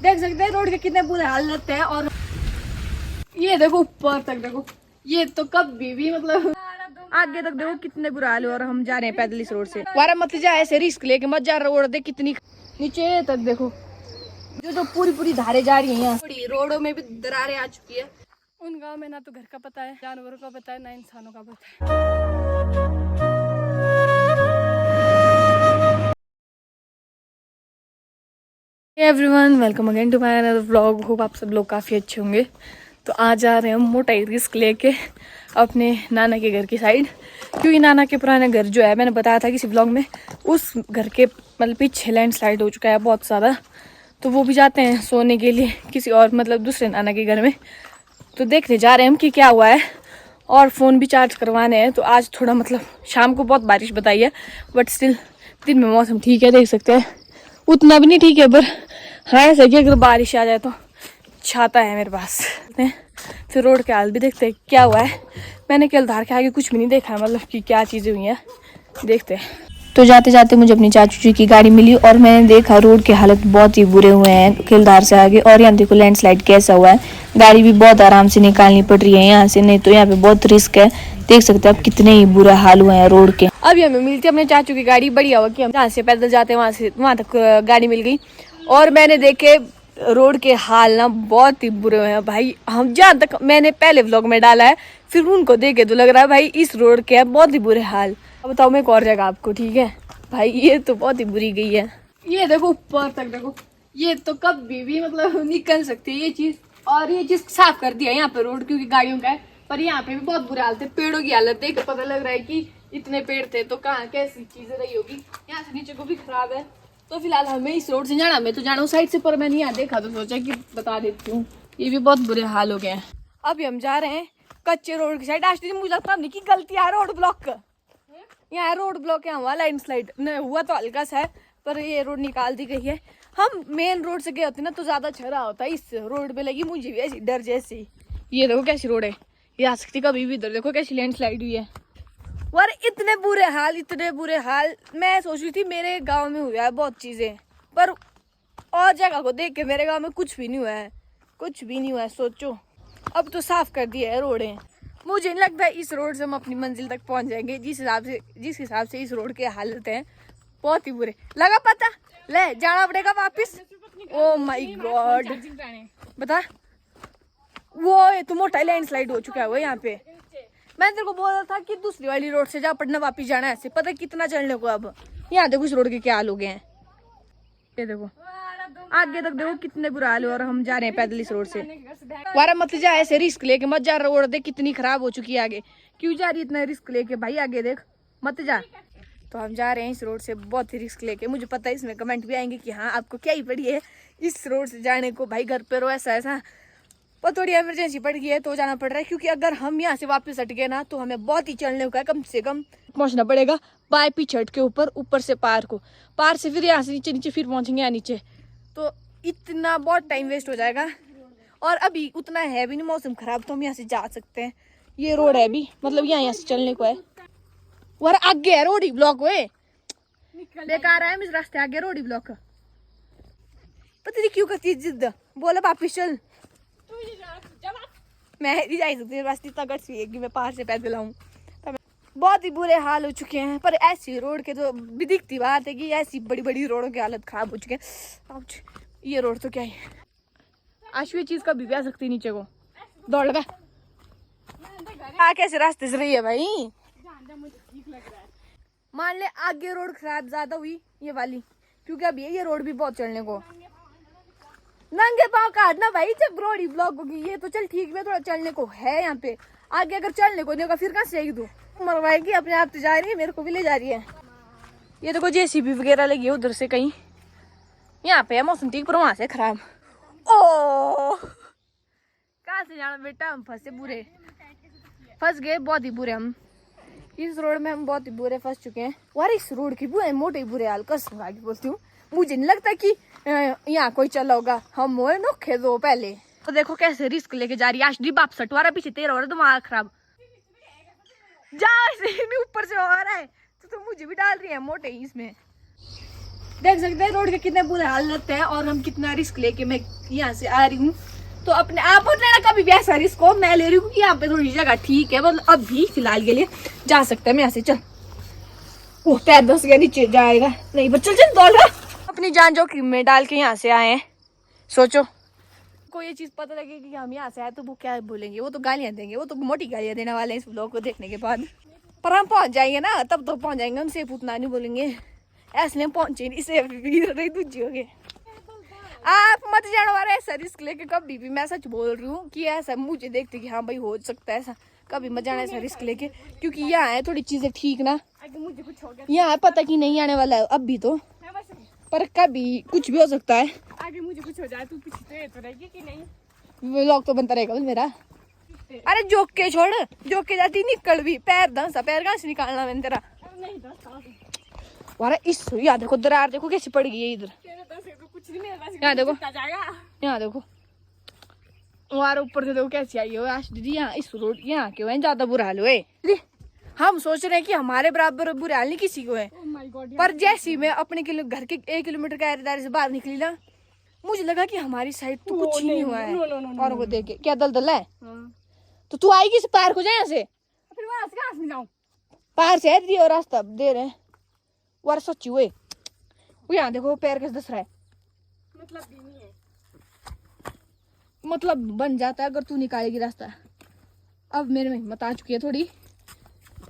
देख सकते हैं रोड के कितने बुरे हालत है। और ये देखो ऊपर तक देखो, ये तो कभी भी मतलब आगे तक देखो कितने बुरे हाल है। और हम जा रहे हैं पैदल इस रोड से। वारा मत जा, ऐसे रिस्क लेके मत जा। रोड देख कितनी नीचे तक देखो, जो तो पूरी धारे जा रही है। यहाँ थोड़ी रोडों में भी दरारें आ चुकी है। उन गांव में ना तो घर का पता है, जानवरों का पता है, ना इंसानों का पता है। Everyone, welcome again to my another vlog. Hope आप सब लोग काफ़ी अच्छे होंगे। तो आज आ रहे हैं हम मोटा रिस्क लेके अपने नाना के घर की साइड, क्योंकि नाना के पुराने घर जो है, मैंने बताया था किसी व्लॉग में, उस घर के मतलब पीछे लैंडस्लाइड हो चुका है बहुत ज़्यादा। तो वो भी जाते हैं सोने के लिए किसी और मतलब दूसरे नाना के घर में। तो देखने जा रहे हैं हम कि क्या हुआ है, और फ़ोन भी चार्ज करवाने हैं। तो आज थोड़ा मतलब शाम को बहुत बारिश बताई है, बट स्टिल दिन में मौसम ठीक है, देख सकते हैं। उतना भी नहीं ठीक है, पर हाँ ऐसा कि अगर बारिश आ जाए तो छाता है मेरे पास। फिर रोड के हाल भी देखते हैं क्या हुआ है। मैंने कल धार के आगे कुछ भी नहीं देखा, मतलब कि क्या चीज़ें हुई हैं, देखते हैं। तो जाते जाते मुझे अपनी चाचू जी की गाड़ी मिली, और मैंने देखा रोड के हालत बहुत ही बुरे हुए हैं किलदार से आगे। और यहाँ देखो लैंडस्लाइड कैसा हुआ है, गाड़ी भी बहुत आराम से निकालनी पड़ रही है यहाँ से, नहीं तो यहाँ पे बहुत रिस्क है। देख सकते हैं आप कितने ही बुरा हाल हुए हैं रोड के। अभी हमें मिलती है अपने चाचू की गाड़ी, बढ़िया हुआ कि हम जहाँ से पैदल जाते हैं वहाँ तक गाड़ी मिल गई। और मैंने देखे रोड के हाल ना बहुत ही बुरे हुए हैं भाई। हम जहाँ तक मैंने पहले व्लॉग में डाला है, फिर उनको देखे तो लग रहा है भाई इस रोड के है बहुत ही बुरे हाल। अब बताओ मैं एक और जगह आपको, ठीक है भाई, ये तो बहुत ही बुरी गई है। ये देखो ऊपर तक देखो, ये तो कभी भी मतलब निकल सकती है ये चीज। और ये चीज साफ कर दिया यहाँ पे रोड, क्योंकि गाड़ियों का है। पर यहाँ पे भी बहुत बुरे हाल थे, पेड़ों की हालत देख कर पता लग रहा है कि इतने पेड़ थे तो कहाँ कैसी चीजें रही होगी। यहाँ से नीचे को भी खराब है। तो फिलहाल हमें इस रोड से जाना, मैं तो जाना हूँ साइड से, पर मैंने यहाँ देखा तो सोचा कि बता देती हूँ। ये भी बहुत बुरे हाल हो गए हैं। अभी हम जा रहे हैं कच्चे रोड की साइड। आज मुझे लगता नहीं कि गलती है रोड ब्लॉक, यहाँ रोड ब्लॉक यहाँ हुआ लैंडस्लाइड नहीं हुआ तो हल्का सा है, पर ये रोड निकाल दी गई है। हम मेन रोड से गए होते ना तो ज्यादा छरा होता है। इस रोड पे लगी मुझे भी ऐसी डर जैसी। ये देखो कैसी रोड है, ये आ सकती कभी भी। इधर देखो कैसी लैंडस्लाइड हुई है। और इतने बुरे हाल, इतने बुरे हाल। मैं सोच रही थी मेरे गांव में हुआ है बहुत चीजें, पर और जगह को देख के मेरे गांव में कुछ भी नहीं हुआ है, कुछ भी नहीं हुआ है। सोचो अब तो साफ कर दिया है रोडें। मुझे नहीं लगता इस रोड से हम अपनी मंजिल तक पहुंच जाएंगे, जिस हिसाब से इस रोड के हालत हैं बहुत ही बुरे। लगा पता, ले जाना पड़ेगा वापस। ओ माय गॉड, बता वो ये तो मोटा लैंडस्लाइड हो चुका है वो यहाँ पे। मैं तेरे को बोल रहा था कि दूसरी वाली रोड से जा, पटना वापिस जाना है। ऐसे पता कितना चलने को। अब यहाँ देखो इस रोड के क्या हाल हो गए हैं, ये देखो आगे तक देखो कितने बुरा हाल है। और हम जा रहे हैं पैदल इस रोड से। वारा मत जा, ऐसे रिस्क लेके मत जा। रोड देख कितनी खराब हो चुकी है, आगे क्यों जा रही है इतना रिस्क लेके भाई, आगे देख मत जा। तो हम जा रहे हैं इस रोड से बहुत ही रिस्क लेके। मुझे पता है इसमें कमेंट भी आएंगे कि हाँ आपको क्या ही पड़ी है इस रोड से जाने को, भाई घर पे रो ऐसा ऐसा। पर थोड़ी इमरजेंसी पड़ गई है तो जाना पड़ रहा है, क्योंकि अगर हम यहाँ से वापस हट गए ना तो हमें बहुत ही चलने का, कम से कम पहुँचना पड़ेगा बाय पीछे हट के ऊपर से पार को, पार से फिर यहाँ से नीचे, नीचे फिर पहुँचेंगे यहाँ नीचे। तो इतना बहुत टाइम वेस्ट हो जाएगा। और अभी उतना है भी नहीं मौसम खराब, तो हम यहाँ से जा सकते हैं। ये रोड है भी मतलब यहाँ से चलने को है। और आगे है रोड ही ब्लॉक हुए, बेकार है इस रास्ते आगे रोड ही ब्लॉक। पता नहीं क्यों करती है जिद, बोला वापिस चल। मैं नहीं जा सकती, बस इतना गट्स भी है कि मैं पार से पैदल आऊँ। बहुत ही बुरे हाल हो चुके हैं। पर ऐसी रोड के तो भी दिखती बात है कि ऐसी बड़ी बड़ी रोडों की हालत खराब हो चुकी है। ये रोड तो क्या है, अश्वी चीज कभी भी आ सकती नीचे को। दौड़ लगा कैसे रास्ते से रही है भाई। मान ले आगे रोड खराब ज्यादा हुई ये वाली, क्योंकि अब ये रोड भी बहुत चलने को। नंगे पाँव काटना भाई जब रोड ही ब्लॉक होगी। ये तो चल ठीक है, थोड़ा चलने को है यहाँ पे, आगे अगर चलने को नहीं होगा फिर कहाँ से जाएगी तू। मरवाएगी अपने आप तो जा रही है, मेरे को भी ले जा रही है। ये देखो जेसीबी वगैरह लगी है उधर से कहीं। यहाँ पे है मौसम ठीक, पर वहां से खराब। ओ कहाँ से जाना बेटा, हम फंसे बुरे, फंस गए बहुत ही बुरे। हम इस रोड में हम बहुत ही बुरे फंस चुके हैं। और इस रोड की बुरे मोटे बुरे हाल कसम आगे बोलती हूँ। मुझे नहीं लगता कि यहाँ कोई चला होगा, हम वो नोखे दो पहले। तो देखो कैसे रिस्क लेके जा रही है। आज बाप सटवारा पीछे तेरा हो रहा है दिमाग खराब, जा ऊपर से हो रहा है तो मुझे भी डाल रही है मोटे इसमें। देख सकते हैं रोड के कितने बुरे हालत है और हम कितना रिस्क लेके मैं यहाँ से आ रही हूँ। तो अपने आप मत लेना कभी भी ऐसा रिस्क हो, मैं ले रही हूँ। यहाँ पे थोड़ी जगह ठीक है, मतलब अभी फिलहाल के लिए जा सकते हैं। मैं यहाँ से चल, वो पैर धंस गया, नीचे जाएगा नहीं, बस चल चल दौड़ रहा। अपनी जान जोखिम में डाल के यहाँ से आए हैं। सोचो को ये चीज पता लगेगी कि हम यहाँ से आए तो वो क्या बोलेंगे, वो तो गालियां देंगे, वो तो मोटी गालियां देने वाले हैं इस व्लॉग को देखने के बाद। पर हम पहुंच जाएंगे ना, तब तो पहुंच जाएंगे, हम सेफ उतना नहीं बोलेंगे, ऐसे पहुंचे नहीं सेफ भी दूजी हो गए। आप मत जाने वाले ऐसा रिस्क लेके कभी भी, मैं सच बोल रही हूँ कि ऐसा मुझे देखते कि हाँ भाई हो सकता है ऐसा, कभी मत जाना ऐसा रिस्क लेके। क्योंकि यहाँ है थोड़ी चीजें ठीक ना, यहाँ पता कि नहीं आने वाला है अब भी तो, पर कभी कुछ भी हो सकता है। आगे मुझे कुछ हो जाए तू पीछे तो रहेगी कि नहीं? व्लॉग तो बनता रहेगा मेरा। अरे जोक के छोड़, जोक के जाती निकल भी, पैर धंसा, पैर कहाँ से निकालना मैंने तेरा? नहीं अरे इस यार देखो दरार देखो कैसी पड़ गई है इधर, कुछ नहीं मेरे पास, यहाँ देखो, जाएगा। यहाँ देखो और ऊपर से देखो कैसी आई हो आज दीदी। यहाँ इस रोड यहाँ क्यों है ज्यादा बुरा हाल हुए दीदी। हम सोच रहे हैं कि हमारे बराबर बुरा हाल नहीं किसी को है, पर जैसी मैं अपने घर के 1 किलोमीटर का दायरे से बाहर निकली ना, मुझे लगा कि हमारी साइड तो कुछ ही नहीं हुआ है। औरों को देख के क्या दलदल है। तो तू आएगी इस पार को जाए यहाँ से, फिर वहां से कहां से जाऊं? पार से है दीदी और रास्ता दे रहे हैं वो सच्ची हुए। वो यहाँ देखो पैर कैसे दस रहा है, मतलब भी नहीं है, मतलब बन जाता है अगर तू निकालेगी रास्ता। अब मेरे में हिम्मत आ चुकी है थोड़ी।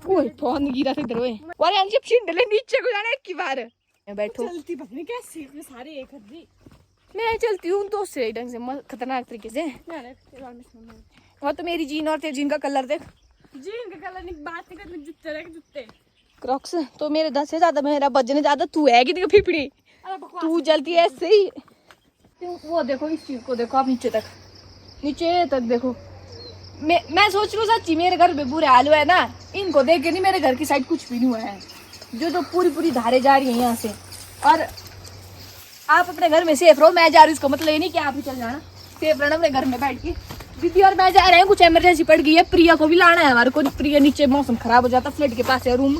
ओए फोन गिरा था इधर। ओए अरे अंजी छिंडले नीचे को जाना है की बार बैठो। चलती पता नहीं कैसे में सारे एक हद्दी। मैं चलती हूँ तो उससे ढंग से खतरनाक तरीके से। और तो मेरी जीन और तेरी जीन का कलर देख, जीन का कलर नहीं, बात नहीं कर, जूते रख जूते क्रॉक्स तो मेरे 10 से ज्यादा, मेरा वजन ज्यादा, तू है कि फिपड़ी, तू जलती है ऐसे ही। वो देखो इस चीज को देखो आप, नीचे तक देखो। मैं सोच रही हूँ सच्ची मेरे घर में बुरे हाल हुआ है ना, इनको देख के नहीं मेरे घर की साइड कुछ भी नहीं हुआ है, जो तो पूरी धारे जा रही है यहाँ से। और आप अपने घर में सेफ रहो, मैं जा रही हूँ, इसको मतलब ये नहीं कि आप ही चल जाना, सेफ रहना अपने घर में बैठ के। दीदी और मैं जा रहे हैं, कुछ इमरजेंसी पड़ गई है, प्रिया को भी लाना है हमारे को। प्रिया नीचे मौसम खराब हो जाता, फ्लड के पास है रूम,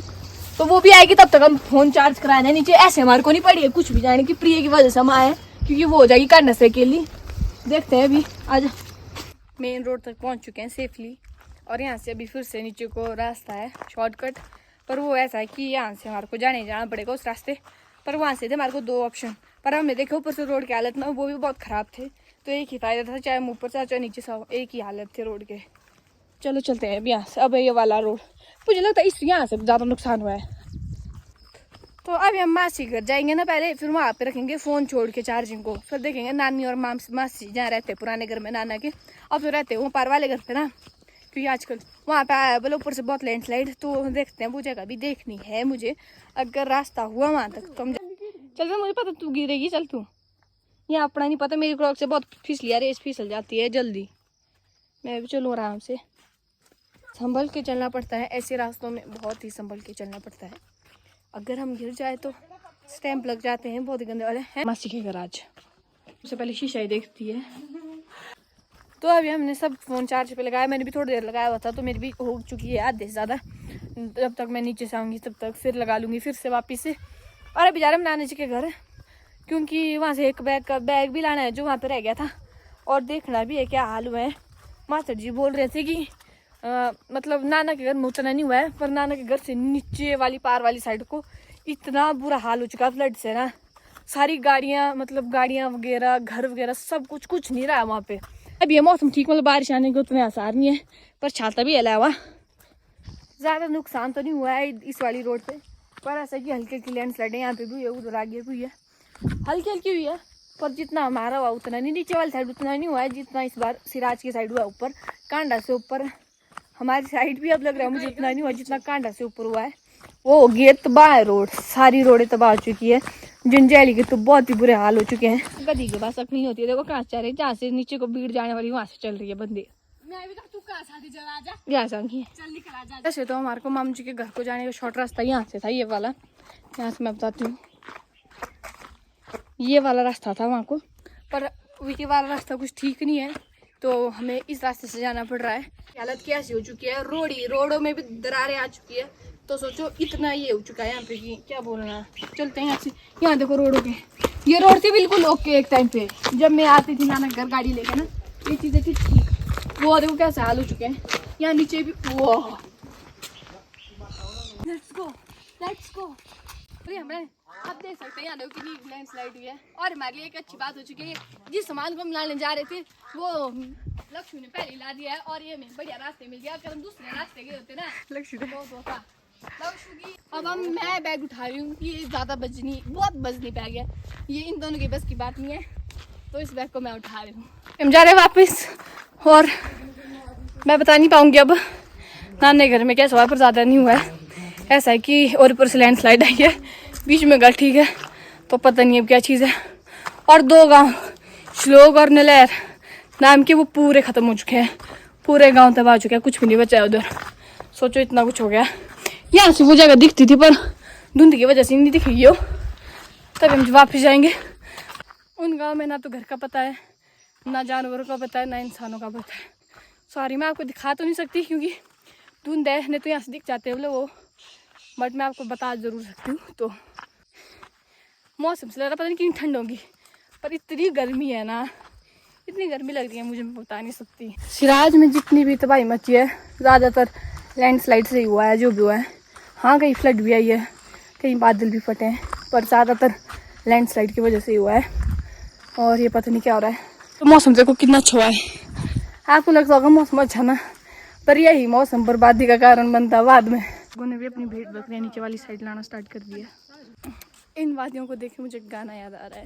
तो वो भी आएगी, तब तक हम फोन चार्ज कराने नीचे। ऐसे हमारे को नहीं पड़ी है कुछ भी जाने की, प्रिया की वजह से हम आए, क्योंकि वो हो जाएगी काटने से अकेली। देखते हैं अभी। आज मेन रोड तक पहुंच चुके हैं सेफली, और यहाँ से अभी फिर से नीचे को रास्ता है शॉर्टकट, पर वो ऐसा है कि यहाँ से हमारे को जाना पड़ेगा उस रास्ते पर। वहाँ से थे हमारे को 2 ऑप्शन, पर हमने देखा ऊपर से रोड की हालत ना वो भी बहुत ख़राब थे, तो एक ही फायदा था, चाहे हम ऊपर से चाहे नीचे से, एक ही हालत थे रोड के। चलो चलते हैं अभी यहाँ से। अब ये वाला रोड मुझे लगता है इस यहाँ से ज़्यादा नुकसान हुआ है। तो अभी हम मासी घर जाएंगे ना पहले, फिर वहाँ पे रखेंगे फ़ोन छोड़ के चार्जिंग को, फिर देखेंगे नानी और मासी जहाँ रहते पुराने घर में नाना के, अब तो रहते वो पार वाले घर पे ना, क्योंकि आजकल वहाँ पे आया बोले ऊपर से बहुत लैंडस्लाइड, तो देखते हैं वो जगह भी देखनी है मुझे। अगर रास्ता हुआ वहाँ तक तो हम चल, मुझे पता तू गिरेगी, चल तू, यहाँ अपना नहीं पता, मेरी क्रॉक से बहुत फिसली है, रेस फिसल जाती है जल्दी। मैं भी चलूँ आराम से, संभल के चलना पड़ता है ऐसे रास्तों में, बहुत ही संभल के चलना पड़ता है, अगर हम गिर जाए तो स्टैंप लग जाते हैं, बहुत ही गंदे वाले हैं। मासी के घर आज सबसे पहले शीशा ही देखती है। तो अभी हमने सब फ़ोन चार्ज पे लगाया, मैंने भी थोड़ी देर लगाया हुआ था, तो मेरी भी हो चुकी है आधे से ज़्यादा। जब तक मैं नीचे से आऊँगी तब तक फिर लगा लूँगी फिर से वापस से। और अभी जा रहे हम नानी जी के घर, क्योंकि वहाँ से एक बैग भी लाना है जो वहाँ पे रह गया था, और देखना भी है क्या हाल हुआ है। मास्टर जी बोल रहे थे कि मतलब नाना के घर में उतना नहीं हुआ है, पर नाना के घर से नीचे वाली पार वाली साइड को इतना बुरा हाल हो चुका फ्लड से ना, सारी गाड़ियाँ, मतलब गाड़ियाँ वगैरह, घर वगैरह, सब कुछ नहीं रहा है वहाँ पे। अब ये मौसम ठीक, मतलब बारिश आने के उतने आसार नहीं है, पर छाता भी हिला हुआ। ज़्यादा नुकसान तो नहीं हुआ है इस वाली रोड पे, पर ऐसा कि हल्की हल्की लैंडस्लाइड है, यहाँ पे भी हुई है, उधर आगे भी हुई है, हल्की हल्की हुई है, पर जितना हमारा हुआ उतना नहीं, नीचे वाली साइड उतना नहीं हुआ है जितना इस बार सिराज की साइड हुआ ऊपर कांडा से ऊपर। हमारी साइड भी अब लग रहा है मुझे इतना नहीं हुआ जितना कांडा से ऊपर हुआ है। वो हो गई तबाह है रोड, सारी रोडें तबाह हो चुकी है, जंजैली के तो बहुत ही बुरे हाल हो चुके हैं। गधी के पास नहीं होती है, देखो कहाँ जा रहे हैं, जहाँ से नीचे को भीड़ जाने वाली वहाँ से चल रही है बंदे। वैसे तो हमारे को मामू जी के घर को जाने का शॉर्ट रास्ता यहाँ से था, ये वाला, यहाँ से मैं बताती हूँ, ये वाला रास्ता था वहाँ को, पर ये वाला रास्ता कुछ ठीक नहीं है, तो हमें इस रास्ते से जाना पड़ रहा है। हालत कैसी हो चुकी है, रोडों में भी दरारें आ चुकी है, तो सोचो इतना ये हो चुका है यहाँ पे कि क्या बोलना। चलते हैं यहाँ से। यहाँ देखो रोड ओके, ये रोड थी बिल्कुल ओके एक टाइम पे, जब मैं आती थी नाना घर गाड़ी लेके ना, ये चीज़ें थी ठीक। वो देखो कैसे हाल हो चुके हैं। यहाँ नीचे भी वो लेट्स गो। अरे हमें आप देख सकते हैं यहाँ देखो कितनी लैंडस्लाइड हुई है। और हमारे लिए एक अच्छी बात हो चुकी है, जिस सामान को हम लाने जा रहे थे वो लक्ष्मी ने पहले ला दिया है और ये हमें बढ़िया रास्ते मिल गया। अगर हम दूसरे रास्ते गए होते ना लक्ष्मी की। अब मैं बैग उठा रही हूँ, ये ज़्यादा बहुत बजनी बैग है, ये इन दोनों की बस की बात नहीं है, तो इस बैग को मैं उठा रही हूँ। हम जा रहे हैं वापस और मैं बता नहीं पाऊँगी अब नाने घर में कैसा हुआ, पर ज़्यादा नहीं हुआ है। ऐसा है कि और ऊपर से लैंडस्लाइड आई है, बीच में गल ठीक है, तो पता नहीं अब क्या चीज़ है। और 2 गांव श्लोक और नलैर नाम के वो पूरे ख़त्म हो चुके हैं, पूरे गांव तबाह हो चुके हैं, कुछ भी नहीं बचा है उधर। सोचो इतना कुछ हो गया। यहाँ से वो जगह दिखती थी पर धुंध की वजह से नहीं दिख रही हो। तब हम वापस जाएंगे। उन गाँव में ना तो घर का पता है, ना जानवरों का पता है, ना इंसानों का पता है। सॉरी मैं आपको दिखा तो नहीं सकती क्योंकि धुंध है, नहीं तो यहाँ से दिख जाते हैं वो, बट मैं आपको बता ज़रूर सकती हूँ। तो मौसम से लग रहा पता नहीं कितनी ठंड होगी, पर इतनी गर्मी है ना, इतनी गर्मी लग रही है मुझे, मैं बता नहीं सकती। सिराज में जितनी भी तबाही मची है ज़्यादातर लैंडस्लाइड से ही हुआ है, जो भी हुआ है। हाँ कहीं फ्लड भी आई है, कहीं बादल भी फटे हैं, पर ज़्यादातर लैंडस्लाइड की वजह से ही हुआ है। और ये पता नहीं क्या हो रहा है। तो मौसम देखो कितना अच्छा हुआ है। आपको लगता होगा मौसम अच्छा ना, पर यही मौसम बर्बादी का कारण बनता है बाद में। लोगों ने भी अपनी भेड़ बकरियाँ नीचे वाली साइड लाना स्टार्ट कर दिया। इन वादियों को देख के मुझे गाना याद आ रहा है,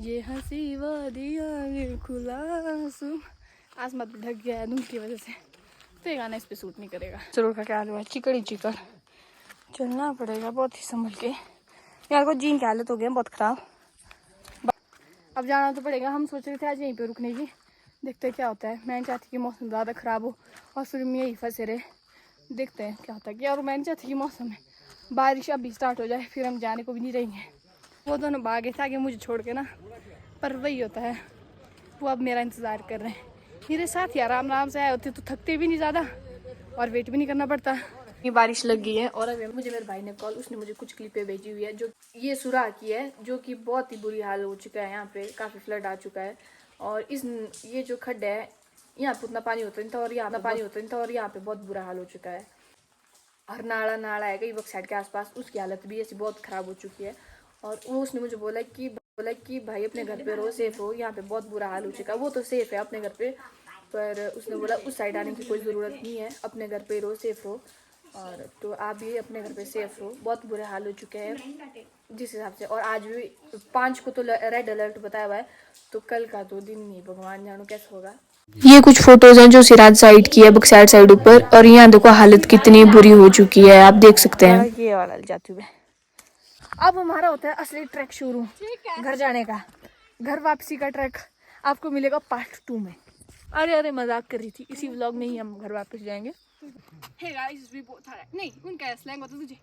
ये हंसी वादियाँ ये खुला आसमान ढक गया है धुंध की वजह से, तो ये गाना इस पे सूट नहीं करेगा। जरूर का क्या हुआ, चिकड़ी चिकड़ चलना पड़ेगा बहुत ही संभल के। यार को जीन की हालत हो गई बहुत ख़राब, अब जाना तो पड़ेगा। हम सोच रहे थे आज यहीं पे रुकने की, देखते क्या होता है। मैं चाहती कि मौसम ज़्यादा ख़राब हो और फिर हम यहीं फंसे रहे, देखते हैं क्या होता है। और मैं चाहती कि मौसम में बारिश अभी स्टार्ट हो जाए, फिर हम जाने को भी नहीं रहेंगे। वो दोनों भागे थे आगे मुझे छोड़ के ना, पर वही होता है, वो अब मेरा इंतज़ार कर रहे हैं। मेरे साथ ही आराम आराम से आए होते तो थकते भी नहीं ज़्यादा और वेट भी नहीं करना पड़ता। ये बारिश लग गई है और अभी मुझे मेरे भाई ने कॉल, उसने मुझे कुछ क्लिपें भेजी हुई है जो ये सुराह की है, जो कि बहुत ही बुरी हाल हो चुका है। यहाँ पे काफ़ी फ्लड आ चुका है और ये जो खड्डा है यहाँ पे उतना पानी होता नहीं था और यहाँ पे बहुत बुरा हाल हो चुका है। और नाला है कई साइड के आसपास, उसकी हालत भी ऐसी बहुत ख़राब हो चुकी है। और वो उसने मुझे बोला कि भाई अपने घर पे रहो, सेफ हो, यहाँ पे बहुत बुरा हाल हो चुका है। वो तो सेफ है अपने घर पे, पर उसने बोला उस साइड आने की कोई ज़रूरत नहीं है, अपने घर पे रहो, सेफ हो। और तो आप भी अपने घर पे सेफ हो, बहुत बुरे हाल हो चुके हैं जिस हिसाब से। और आज भी 5 को तो रेड अलर्ट बताया हुआ है, तो कल का तो दिन नहीं, भगवान जानो कैसा होगा। ये कुछ फोटोज हैं जो सिराज साइड की है, बक्सैड साइड ऊपर, और यहाँ देखो हालत कितनी बुरी हो चुकी है, आप देख सकते हैं। ये वाला जाते हुए अब हमारा होता है असली ट्रैक शुरू, घर जाने का, घर वापसी का ट्रैक आपको मिलेगा पार्ट 2 में। अरे मजाक कर रही थी, इसी व्लॉग में ही हम घर वापस जाएंगे। Hey guys, we both are नहीं उनका स्लैंग होता तुझे।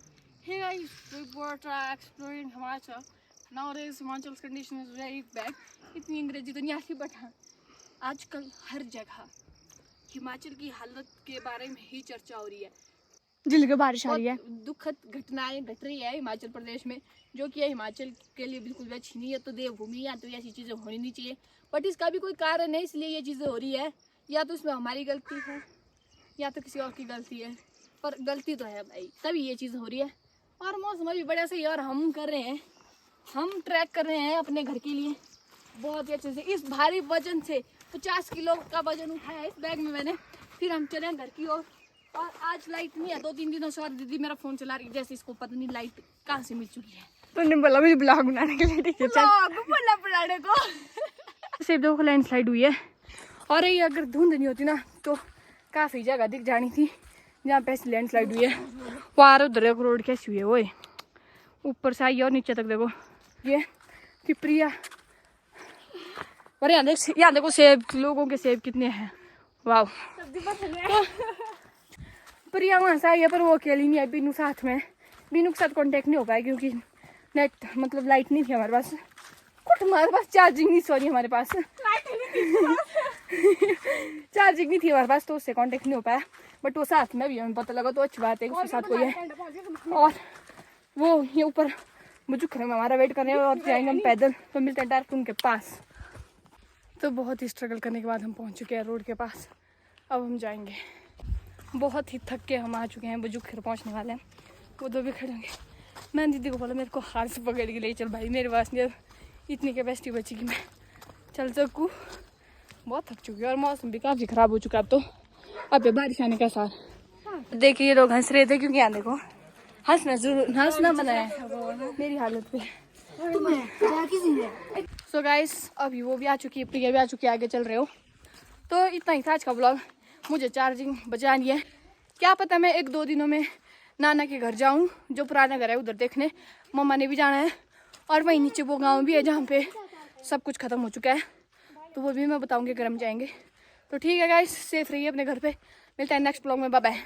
Hey guys, we both are exploring Himachal. Nowadays Himachal's condition is very bad. इतनी अंग्रेजी तो नहीं आती, बट हाँ आजकल हर जगह हिमाचल की हालत के बारे में ही चर्चा हो रही है। जिले बारिश आ रही है, दुखद घटनाएं घट रही है हिमाचल प्रदेश में, जो कि हिमाचल के लिए बिल्कुल भी अच्छी नहीं है। तो देवभूमि या तो ऐसी चीज़ें होनी नहीं चाहिए, बट इसका भी कोई कारण है इसलिए ये चीज़ें हो रही है। या तो इसमें हमारी गलती है या तो किसी और की गलती है, पर गलती तो है भाई, तभी ये चीज़ हो रही है। और मौसम अभी बड़ा सही है और हम ट्रैक कर रहे हैं अपने घर के लिए बहुत ही अच्छे से। इस भारी वजन से 50 किलो का वजन उठाया है इस बैग में मैंने, फिर हम चले घर की ओर। और आज लाइट नहीं है, 2-3 दिनों से, और दीदी मेरा फ़ोन चला रही है जैसे इसको पता नहीं लाइट कहाँ से मिल चुकी है। तो बोला मुझे ब्लॉग बनाने के लिए, ठीक है बोला बनाने को। सिर्फ देखो लैंडस्लाइड हुई है, और ये अगर धुंध नहीं होती ना तो काफ़ी जगह दिख जानी थी जहाँ पे ऐसी लैंडस्लाइड हुई है। वहाँ उधर एक रोड कैसी हुई है, वो ऊपर से आई है और नीचे तक देखो ये पिपरिया। और यहाँ देखो सेब, लोगों के सेब कितने हैं, वाह। तो प्रिया वहाँ से आई है, पर वो अकेली नहीं है, बीनू साथ में। बीनू के साथ कांटेक्ट नहीं हो पाया क्योंकि नेट मतलब लाइट नहीं थी हमारे पास, चार्जिंग नहीं, सॉरी हमारे पास चार्जिंग नहीं थी हमारे पास तो उससे कांटेक्ट नहीं हो पाया, बट वो साथ में भी हमें पता लगा तो अच्छी बात है कि उसके साथ कोई है। और वो ये ऊपर बुजुर्ग हमारा वेट कर रहे हैं और जाएंगे हम पैदल, तो मिलते हैं डायरेक्ट उनके पास। तो बहुत ही स्ट्रगल करने के बाद हम पहुंच चुके हैं रोड के पास। अब हम जाएंगे, बहुत ही थक के हम आ चुके हैं, बुजुर्ग पहुंचने वाले हैं। वो दो भी खड़े होंगे। मैंने दीदी को बोला मेरे को हाथ से पकड़ के ले चल भाई, मेरे पास नहीं इतनी कैपेसिटी बची कि मैं चल सकूँ। बहुत थक चुकी है और मौसम भी काफ़ी ख़राब हो चुका है। अब तो अब ये बारिश आने का सार। देखिए ये लोग हंस रहे थे क्योंकि यहाँ देखो हंसना जरूर हंसना मना है मेरी हालत पे। सो गाइस अभी वो भी आ चुकी है, प्रिया भी आ चुकी है, आगे चल रहे हो। तो इतना ही था आज का ब्लॉग। मुझे चार्जिंग बचानी है, क्या पता मैं 1-2 दिनों में नाना के घर जाऊं, जो पुराना घर है उधर देखने। मम्मा ने भी जाना है और वहीं नीचे वो गांव भी है जहाँ पे सब कुछ ख़त्म हो चुका है, तो वो भी मैं बताऊंगी अगर हम जाएंगे। तो ठीक है गाइस, सेफ रहिए अपने घर पे, मिलते हैं नेक्स्ट ब्लॉग में, बाय बाय।